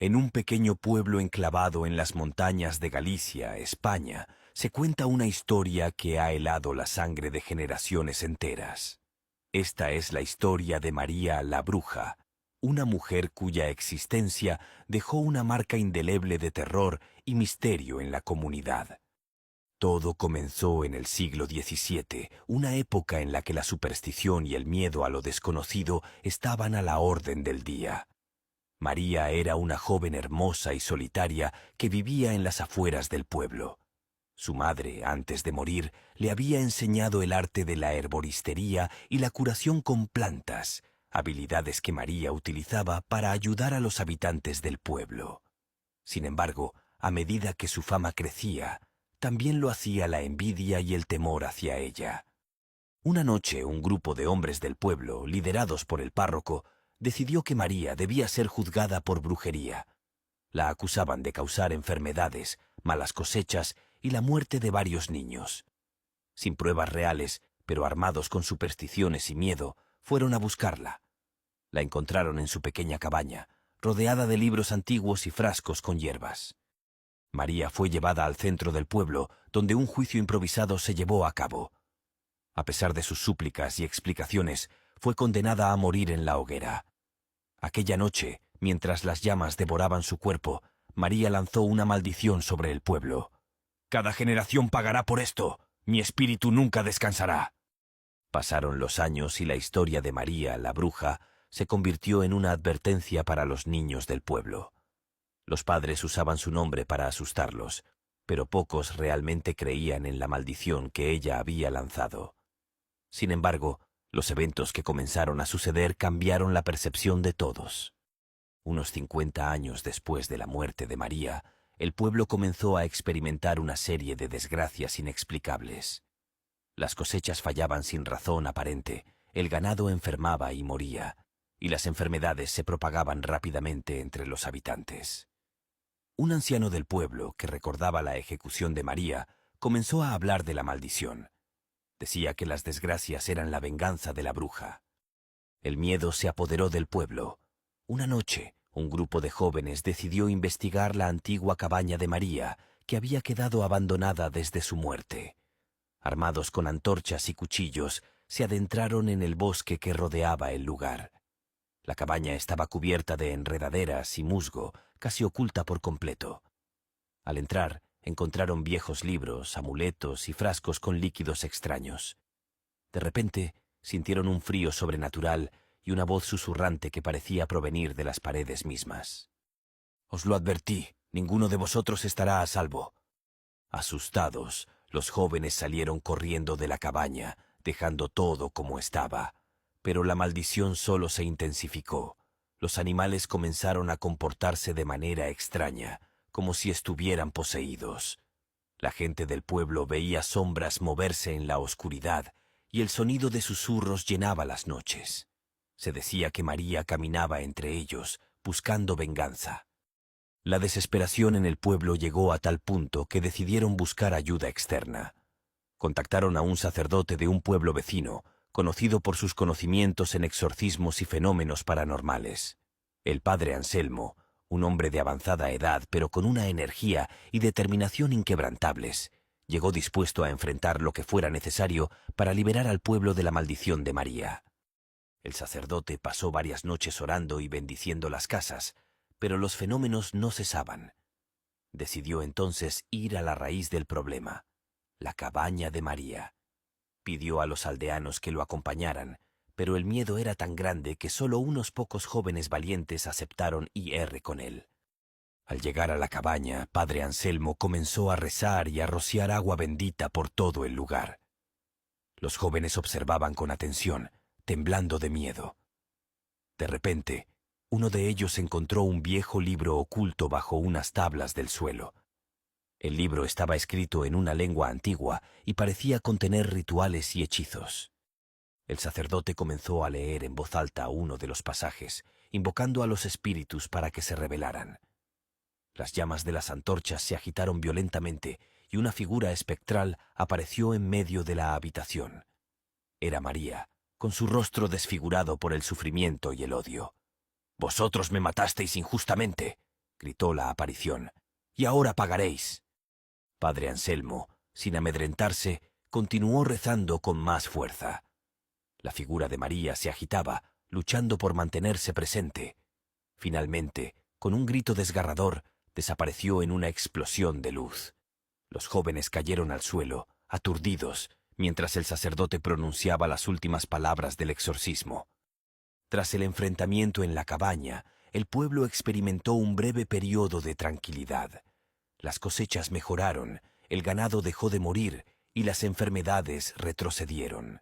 En un pequeño pueblo enclavado en las montañas de Galicia, España, se cuenta una historia que ha helado la sangre de generaciones enteras. Esta es la historia de María la Bruja, una mujer cuya existencia dejó una marca indeleble de terror y misterio en la comunidad. Todo comenzó en el siglo XVII, una época en la que la superstición y el miedo a lo desconocido estaban a la orden del día. María era una joven hermosa y solitaria que vivía en las afueras del pueblo. Su madre, antes de morir, le había enseñado el arte de la herboristería y la curación con plantas, habilidades que María utilizaba para ayudar a los habitantes del pueblo. Sin embargo, a medida que su fama crecía, también lo hacía la envidia y el temor hacia ella. Una noche, un grupo de hombres del pueblo, liderados por el párroco, decidió que María debía ser juzgada por brujería. La acusaban de causar enfermedades, malas cosechas y la muerte de varios niños. Sin pruebas reales, pero armados con supersticiones y miedo, fueron a buscarla. La encontraron en su pequeña cabaña, rodeada de libros antiguos y frascos con hierbas. María fue llevada al centro del pueblo, donde un juicio improvisado se llevó a cabo. A pesar de sus súplicas y explicaciones, fue condenada a morir en la hoguera. Aquella noche, mientras las llamas devoraban su cuerpo, María lanzó una maldición sobre el pueblo. «Cada generación pagará por esto. Mi espíritu nunca descansará». Pasaron los años y la historia de María, la bruja, se convirtió en una advertencia para los niños del pueblo. Los padres usaban su nombre para asustarlos, pero pocos realmente creían en la maldición que ella había lanzado. Sin embargo, los eventos que comenzaron a suceder cambiaron la percepción de todos. Unos 50 años después de la muerte de María, el pueblo comenzó a experimentar una serie de desgracias inexplicables. Las cosechas fallaban sin razón aparente, el ganado enfermaba y moría, y las enfermedades se propagaban rápidamente entre los habitantes. Un anciano del pueblo, que recordaba la ejecución de María, comenzó a hablar de la maldición. Decía que las desgracias eran la venganza de la bruja. El miedo se apoderó del pueblo. Una noche, un grupo de jóvenes decidió investigar la antigua cabaña de María, que había quedado abandonada desde su muerte. Armados con antorchas y cuchillos, se adentraron en el bosque que rodeaba el lugar. La cabaña estaba cubierta de enredaderas y musgo, casi oculta por completo. Al entrar, encontraron viejos libros, amuletos y frascos con líquidos extraños. De repente, sintieron un frío sobrenatural y una voz susurrante que parecía provenir de las paredes mismas. «Os lo advertí, ninguno de vosotros estará a salvo». Asustados, los jóvenes salieron corriendo de la cabaña, dejando todo como estaba. Pero la maldición solo se intensificó. Los animales comenzaron a comportarse de manera extraña, como si estuvieran poseídos. La gente del pueblo veía sombras moverse en la oscuridad, y el sonido de susurros llenaba las noches. Se decía que María caminaba entre ellos, buscando venganza. La desesperación en el pueblo llegó a tal punto que decidieron buscar ayuda externa. Contactaron a un sacerdote de un pueblo vecino, conocido por sus conocimientos en exorcismos y fenómenos paranormales. El padre Anselmo, un hombre de avanzada edad pero con una energía y determinación inquebrantables, llegó dispuesto a enfrentar lo que fuera necesario para liberar al pueblo de la maldición de María. El sacerdote pasó varias noches orando y bendiciendo las casas, pero los fenómenos no cesaban. Decidió entonces ir a la raíz del problema, la cabaña de María. Pidió a los aldeanos que lo acompañaran, pero el miedo era tan grande que solo unos pocos jóvenes valientes aceptaron ir con él. Al llegar a la cabaña, padre Anselmo comenzó a rezar y a rociar agua bendita por todo el lugar. Los jóvenes observaban con atención, temblando de miedo. De repente, uno de ellos encontró un viejo libro oculto bajo unas tablas del suelo. El libro estaba escrito en una lengua antigua y parecía contener rituales y hechizos. El sacerdote comenzó a leer en voz alta uno de los pasajes, invocando a los espíritus para que se rebelaran. Las llamas de las antorchas se agitaron violentamente y una figura espectral apareció en medio de la habitación. Era María, con su rostro desfigurado por el sufrimiento y el odio. «Vosotros me matasteis injustamente. gritó la aparición. «Y ahora pagaréis». Padre Anselmo, sin amedrentarse, continuó rezando con más fuerza. La figura de María se agitaba, luchando por mantenerse presente. Finalmente, con un grito desgarrador, desapareció en una explosión de luz. Los jóvenes cayeron al suelo, aturdidos, mientras el sacerdote pronunciaba las últimas palabras del exorcismo. Tras el enfrentamiento en la cabaña, el pueblo experimentó un breve periodo de tranquilidad. Las cosechas mejoraron, el ganado dejó de morir y las enfermedades retrocedieron.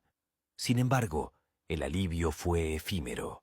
Sin embargo, el alivio fue efímero.